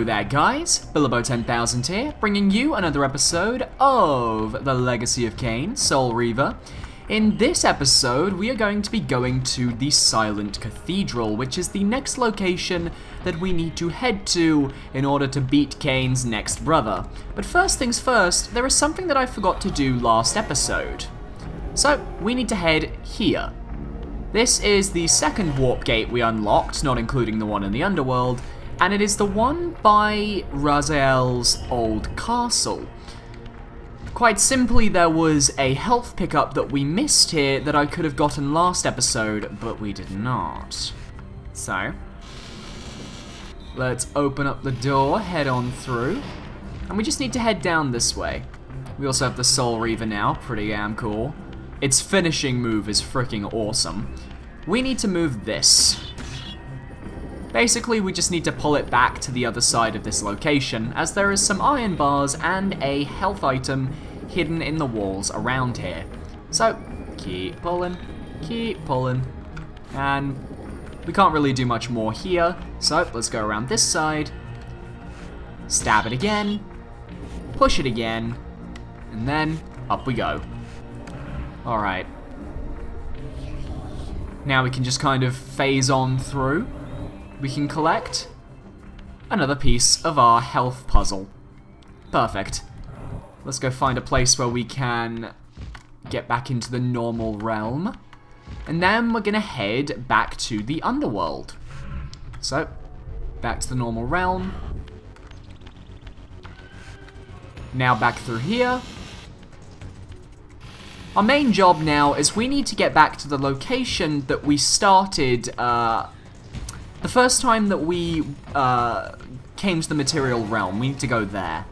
Hello there guys, Bilbo10000 here, bringing you another episode of the Legacy of Kain, Soul Reaver. In this episode, we are going to be going to the Silent Cathedral, which is the next location that we need to head to in order to beat Kain's next brother. But first things first, there is something that I forgot to do last episode. So, we need to head here. This is the second warp gate we unlocked, not including the one in the underworld, and it is the one by Raziel's old castle. Quite simply, there was a health pickup that we missed here that I could have gotten last episode, but we did not. So, let's open up the door, head on through, and we just need to head down this way. We also have the Soul Reaver now, pretty damn cool. Its finishing move is freaking awesome. We need to move this. Basically, we just need to pull it back to the other side of this location, as there is some iron bars and a health item hidden in the walls around here. So, keep pulling, and we can't really do much more here, so let's go around this side, stab it again, push it again, and then up we go. Alright. Now we can just kind of phase on through. We can collect another piece of our health puzzle. Perfect. Let's go find a place where we can get back into the normal realm. And then we're gonna head back to the underworld. So, back to the normal realm. Now back through here. Our main job now is we need to get back to the location that we started, the first time that we came to the material realm. We need to go there.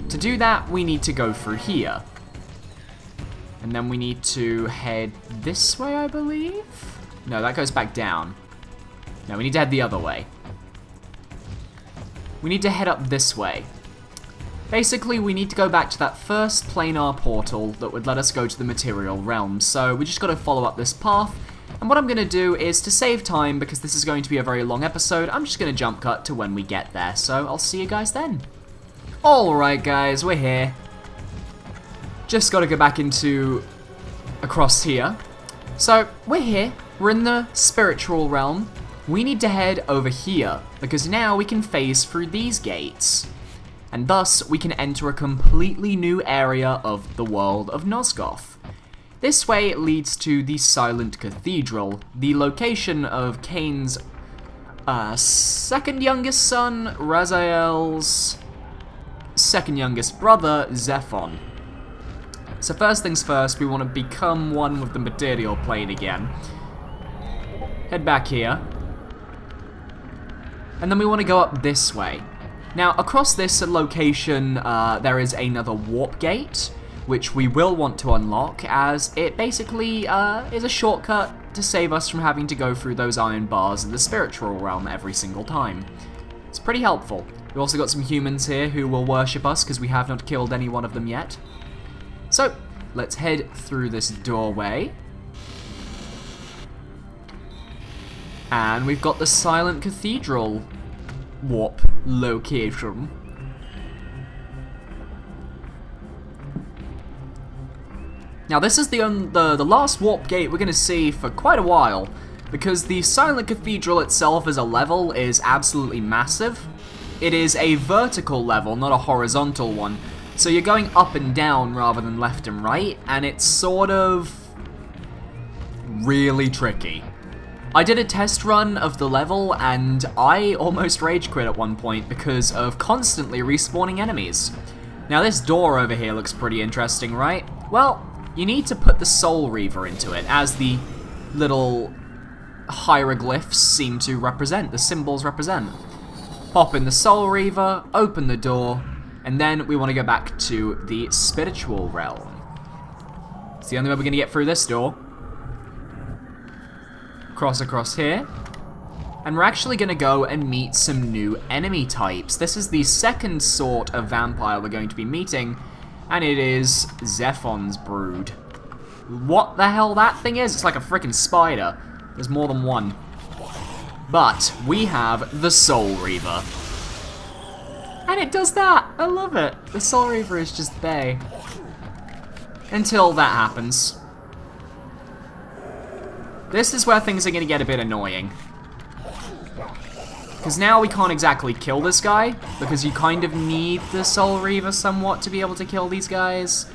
To do that, we need to go through here. And then we need to head this way, I believe? No, that goes back down. No, we need to head the other way. We need to head up this way. Basically, we need to go back to that first planar portal that would let us go to the material realm. So we just got to follow up this path. And what I'm going to do is, to save time, because this is going to be a very long episode, I'm just going to jump cut to when we get there. So I'll see you guys then. Alright guys, we're here. Just got to go back into across here. So we're here. We're in the spiritual realm. We need to head over here, because now we can phase through these gates. And thus, we can enter a completely new area of the world of Nosgoth. This way it leads to the Silent Cathedral, the location of Kain's second youngest son, Raziel's second youngest brother, Zephon. So first things first, we want to become one with the material plane again. Head back here. And then we want to go up this way. Now, across this location, there is another warp gate, which we will want to unlock, as it basically is a shortcut to save us from having to go through those iron bars in the spiritual realm every single time. It's pretty helpful. We've also got some humans here who will worship us, because we have not killed any one of them yet. So, let's head through this doorway. And we've got the Silent Cathedral warp location. Now this is the last warp gate we're going to see for quite a while, because the Silent Cathedral itself as a level is absolutely massive. It is a vertical level, not a horizontal one, so you're going up and down rather than left and right, and it's sort of really tricky. I did a test run of the level, and I almost rage quit at one point because of constantly respawning enemies. Now this door over here looks pretty interesting, right? Well, you need to put the Soul Reaver into it, as the little hieroglyphs seem to represent, the symbols represent. Pop in the Soul Reaver, open the door, and then we want to go back to the spiritual realm. It's the only way we're going to get through this door. Cross across here. And we're actually going to go and meet some new enemy types. This is the second sort of vampire we're going to be meeting, and it is Zephon's brood. What the hell that thing is? It's like a freaking spider. There's more than one. But we have the Soul Reaver. And it does that! I love it! The Soul Reaver is just bay. Until that happens. This is where things are going to get a bit annoying. Because now we can't exactly kill this guy, because you kind of need the Soul Reaver somewhat to be able to kill these guys.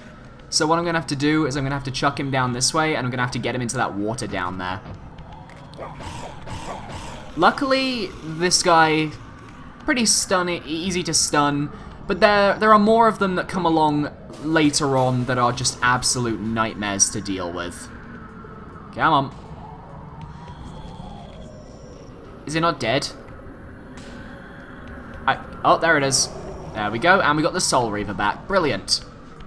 So what I'm going to have to do is I'm going to have to chuck him down this way, and I'm going to have to get him into that water down there. Luckily, this guy, pretty easy to stun, but there are more of them that come along later on that are just absolute nightmares to deal with. Come on. Is he not dead? Oh, there it is. There we go, and we got the Soul Reaver back. Brilliant.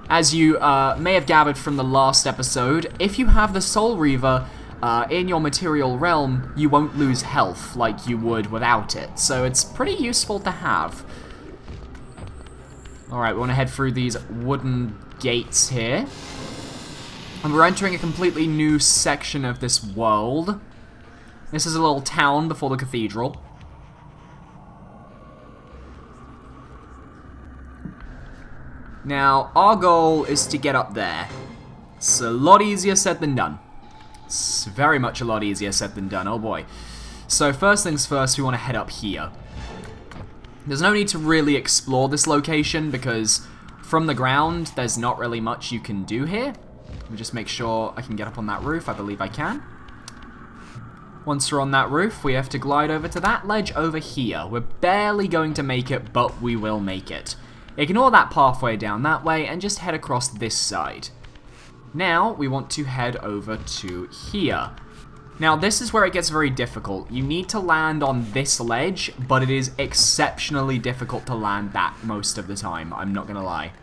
As you may have gathered from the last episode, if you have the Soul Reaver in your material realm, you won't lose health like you would without it. So it's pretty useful to have. Alright, we want to head through these wooden gates here. And we're entering a completely new section of this world. This is a little town before the cathedral. Now, our goal is to get up there. It's a lot easier said than done. It's very much a lot easier said than done, oh boy. So first things first, we want to head up here. There's no need to really explore this location because from the ground, there's not really much you can do here. Let me just make sure I can get up on that roof. I believe I can. Once we're on that roof, we have to glide over to that ledge over here. We're barely going to make it, but we will make it. Ignore that pathway down that way and just head across this side. Now, we want to head over to here. Now, this is where it gets very difficult. You need to land on this ledge, but it is exceptionally difficult to land that most of the time, I'm not gonna lie.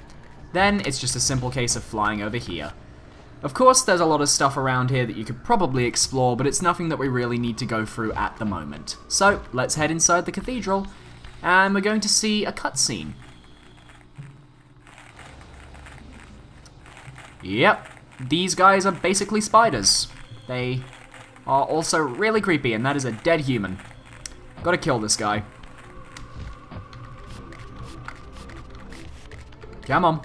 Then, it's just a simple case of flying over here. Of course, there's a lot of stuff around here that you could probably explore, but it's nothing that we really need to go through at the moment. So, let's head inside the cathedral, and we're going to see a cutscene. Yep, these guys are basically spiders. They are also really creepy, and that is a dead human. Gotta kill this guy. Come on.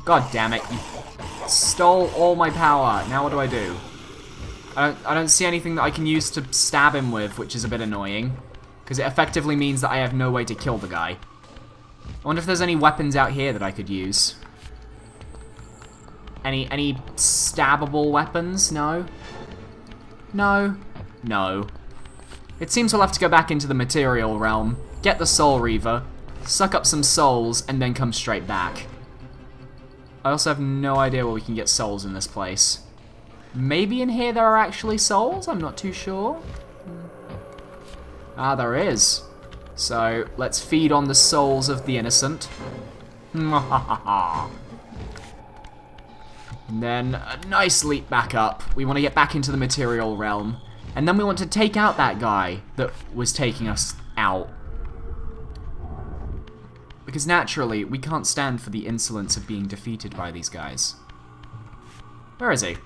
God damn it, you stole all my power. Now what do I do? I don't see anything that I can use to stab him with, which is a bit annoying. Because it effectively means that I have no way to kill the guy. I wonder if there's any weapons out here that I could use. Any stabbable weapons? No? No? No. It seems we'll have to go back into the material realm, get the Soul Reaver, suck up some souls, and then come straight back. I also have no idea where we can get souls in this place. Maybe in here there are actually souls? I'm not too sure. Ah, there is. So, let's feed on the souls of the innocent. And then a nice leap back up. We want to get back into the material realm. And then we want to take out that guy that was taking us out. Because naturally, we can't stand for the insolence of being defeated by these guys. Where is he?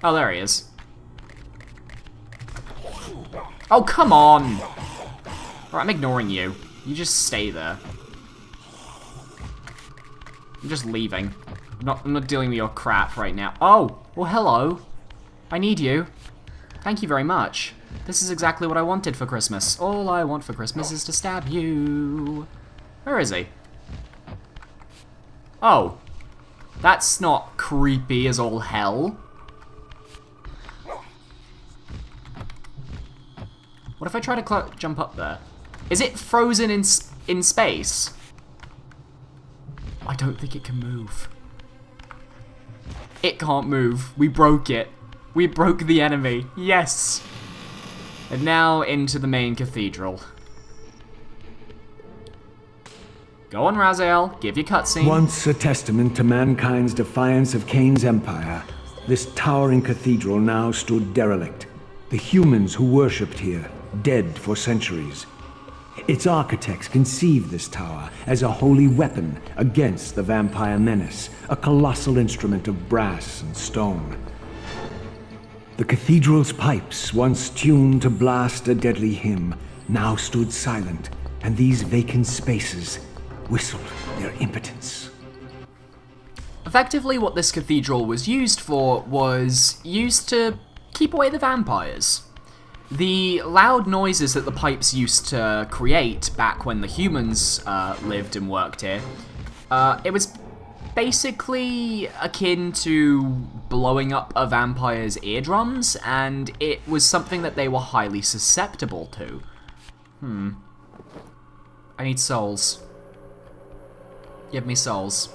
Oh, there he is. Oh, come on! Alright, I'm ignoring you. You just stay there. I'm just leaving. I'm not dealing with your crap right now. Oh! Well, hello. I need you. Thank you very much. This is exactly what I wanted for Christmas. All I want for Christmas is to stab you. Where is he? Oh. That's not creepy as all hell. What if I try to jump up there? Is it frozen in space? I don't think it can move. It can't move. We broke it. We broke the enemy. Yes! And now into the main cathedral. Go on, Raziel. Give your cutscene. Once a testament to mankind's defiance of Kain's empire, this towering cathedral now stood derelict. The humans who worshipped here, dead for centuries. Its architects conceived this tower as a holy weapon against the vampire menace, a colossal instrument of brass and stone. The cathedral's pipes, once tuned to blast a deadly hymn, now stood silent, and these vacant spaces whistled their impotence. Effectively, what this cathedral was used for was used to keep away the vampires. The loud noises that the pipes used to create back when the humans lived and worked here, it was basically akin to blowing up a vampire's eardrums, and it was something that they were highly susceptible to. I need souls. Give me souls.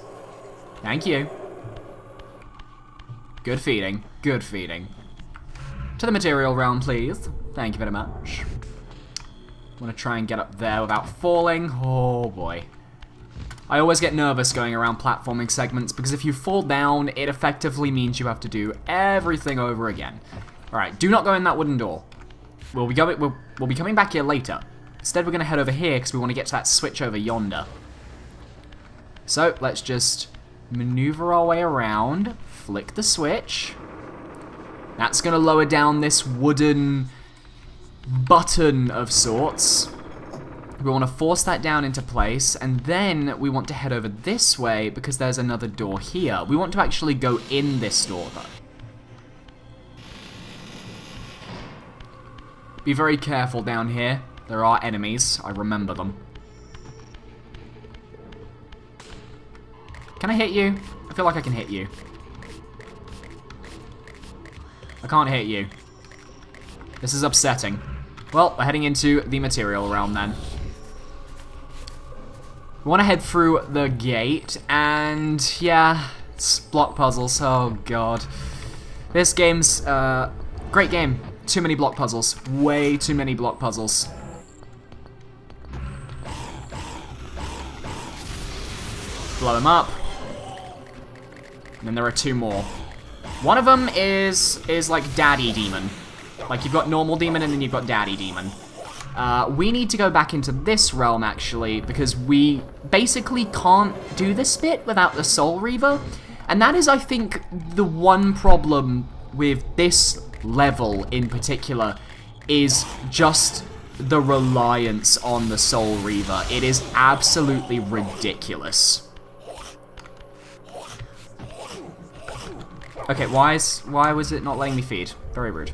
Thank you. Good feeding. Good feeding. To the material realm, please. Thank you very much. I'm gonna try and get up there without falling. Oh boy. I always get nervous going around platforming segments because if you fall down, it effectively means you have to do everything over again. Alright, do not go in that wooden door. We'll be coming back here later. Instead, we're gonna head over here because we want to get to that switch over yonder. So, let's just maneuver our way around, flick the switch. That's gonna lower down this wooden button of sorts. We want to force that down into place, and then we want to head over this way because there's another door here. We want to actually go in this door, though. Be very careful down here. There are enemies. I remember them. Can I hit you? I feel like I can hit you. I can't hit you. This is upsetting. Well, we're heading into the material realm then. We want to head through the gate, and yeah, it's block puzzles. Oh god. This game's, great game. Too many block puzzles. Way too many block puzzles. Blow them up. And then there are two more. One of them is like Daddy Demon. Like, you've got normal demon and then you've got Daddy Demon. We need to go back into this realm, actually, because we basically can't do this bit without the Soul Reaver. And that is, I think, the one problem with this level in particular, is just the reliance on the Soul Reaver. It is absolutely ridiculous. Okay, why was it not letting me feed? Very rude.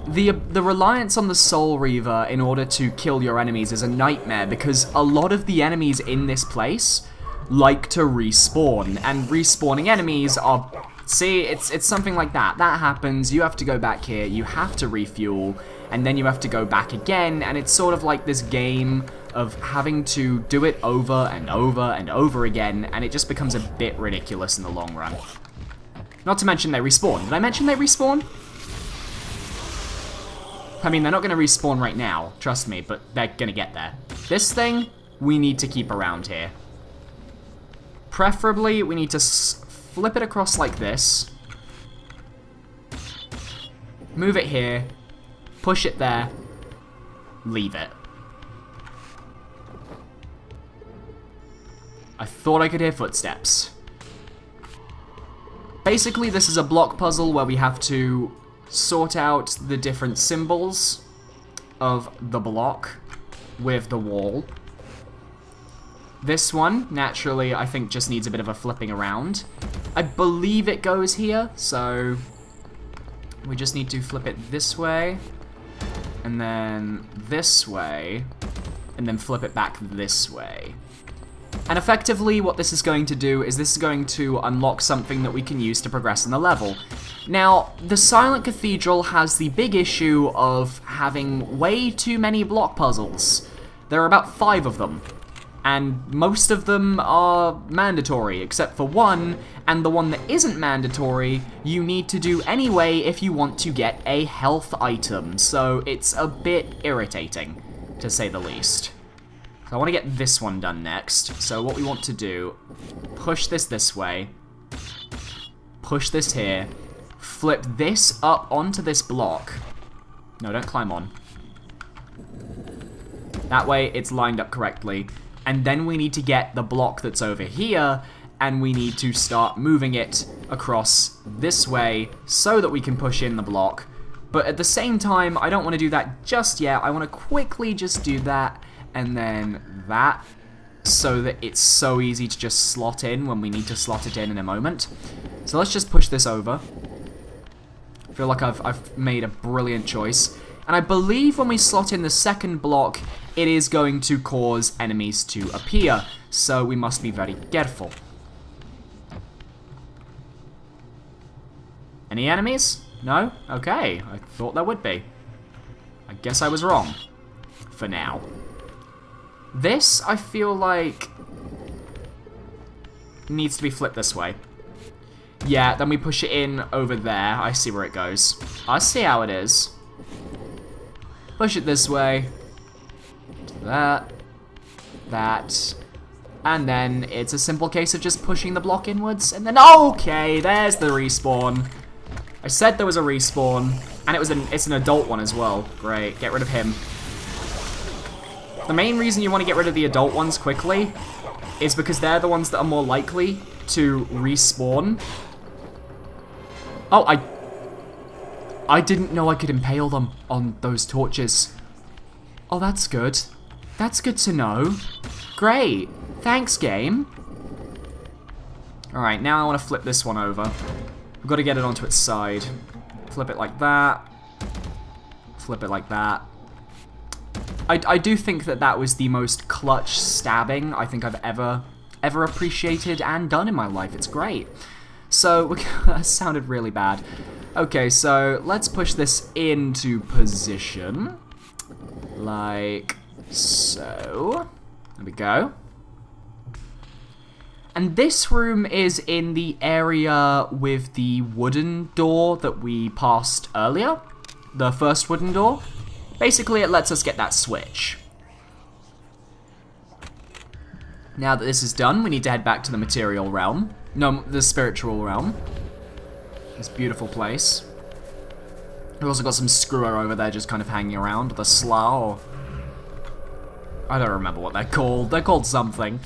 The reliance on the Soul Reaver in order to kill your enemies is a nightmare because a lot of the enemies in this place like to respawn, and respawning enemies are... See, it's something like that. That happens, you have to go back here, you have to refuel, and then you have to go back again, and it's sort of like this game of having to do it over and over and over again, and it just becomes a bit ridiculous in the long run. Not to mention they respawn. Did I mention they respawn? I mean, they're not going to respawn right now, trust me, but they're going to get there. This thing, we need to keep around here. Preferably, we need to flip it across like this. Move it here. Push it there. Leave it. I thought I could hear footsteps. Basically, this is a block puzzle where we have to sort out the different symbols of the block with the wall. This one, naturally, I think just needs a bit of a flipping around. I believe it goes here, so we just need to flip it this way, and then this way, and then flip it back this way. And effectively, what this is going to do is this is going to unlock something that we can use to progress in the level. Now, the Silent Cathedral has the big issue of having way too many block puzzles. There are about 5 of them, and most of them are mandatory, except for one, and the one that isn't mandatory, you need to do anyway if you want to get a health item, so it's a bit irritating, to say the least. So I want to get this one done next. So what we want to do, push this way, push this here, flip this up onto this block. No, don't climb on. That way it's lined up correctly. And then we need to get the block that's over here, and we need to start moving it across this way so that we can push in the block, But at the same time, I don't want to do that just yet. I want to quickly just do that and then that, so that it's so easy to just slot in when we need to slot it in a moment. So let's just push this over. I feel like I've made a brilliant choice. And I believe when we slot in the second block, it is going to cause enemies to appear. So we must be very careful. Any enemies? No? Okay, I thought there would be. I guess I was wrong. For now. This, I feel like, needs to be flipped this way. Yeah, then we push it in over there. I see where it goes. I see how it is. Push it this way. That. That. And then it's a simple case of just pushing the block inwards. And then, okay, there's the respawn. I said there was a respawn. And it's an adult one as well. Great, get rid of him. The main reason you want to get rid of the adult ones quickly is because they're the ones that are more likely to respawn. Oh, I didn't know I could impale them on those torches. Oh, that's good. That's good to know. Great. Thanks, game. Alright, now I want to flip this one over. We've got to get it onto its side. Flip it like that. Flip it like that. I do think that was the most clutch stabbing I think I've ever appreciated and done in my life. It's great. So, that sounded really bad. Okay, so let's push this into position. Like so. There we go. And this room is in the area with the wooden door that we passed earlier. The first wooden door. Basically, it lets us get that switch. Now that this is done, we need to head back to the material realm. No, the spiritual realm. This beautiful place. We've also got some screwer over there just kind of hanging around. The slough. I don't remember what they're called. They're called something.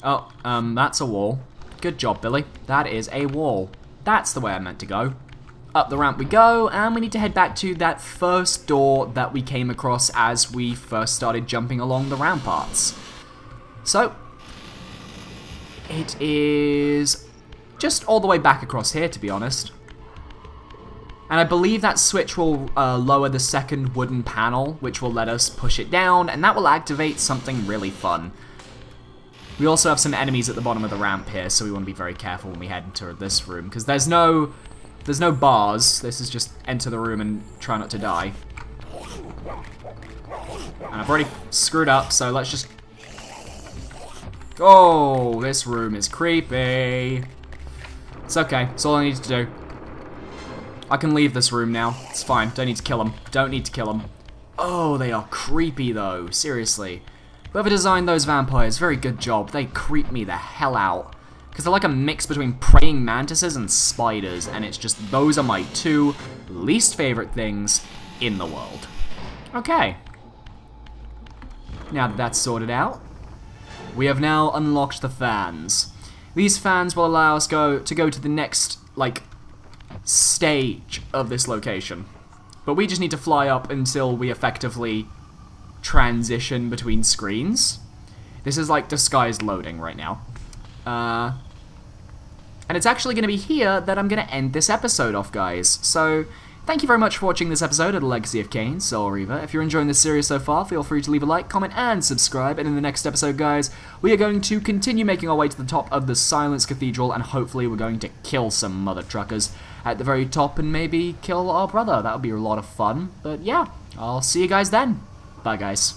Oh, that's a wall. Good job, Billy. That is a wall. That's the way I meant to go. Up the ramp we go, and we need to head back to that first door that we came across as we first started jumping along the ramparts. So, it is just all the way back across here, to be honest. And I believe that switch will lower the second wooden panel, which will let us push it down, and that will activate something really fun. We also have some enemies at the bottom of the ramp here, so we want to be very careful when we head into this room, because there's no bars. This is just enter the room and try not to die. And I've already screwed up, so let's just... Oh, this room is creepy. It's okay. That's all I need to do. I can leave this room now. It's fine. Don't need to kill them. Don't need to kill them. Oh, they are creepy, though. Seriously. Whoever designed those vampires, very good job. They creep me the hell out. Because they're like a mix between praying mantises and spiders, and it's just, those are my two least favorite things in the world. Okay. Now that that's sorted out, we have now unlocked the fans. These fans will allow us to go to the next, like, stage of this location. But we just need to fly up until we effectively transition between screens. This is like disguised loading right now. And it's actually going to be here that I'm going to end this episode off, guys. So, thank you very much for watching this episode of the Legacy of Kain, Soul Reaver. If you're enjoying this series so far, feel free to leave a like, comment, and subscribe. And in the next episode, guys, we are going to continue making our way to the top of the Silence Cathedral, and hopefully we're going to kill some mother truckers at the very top and maybe kill our brother. That would be a lot of fun. But yeah, I'll see you guys then. Bye, guys.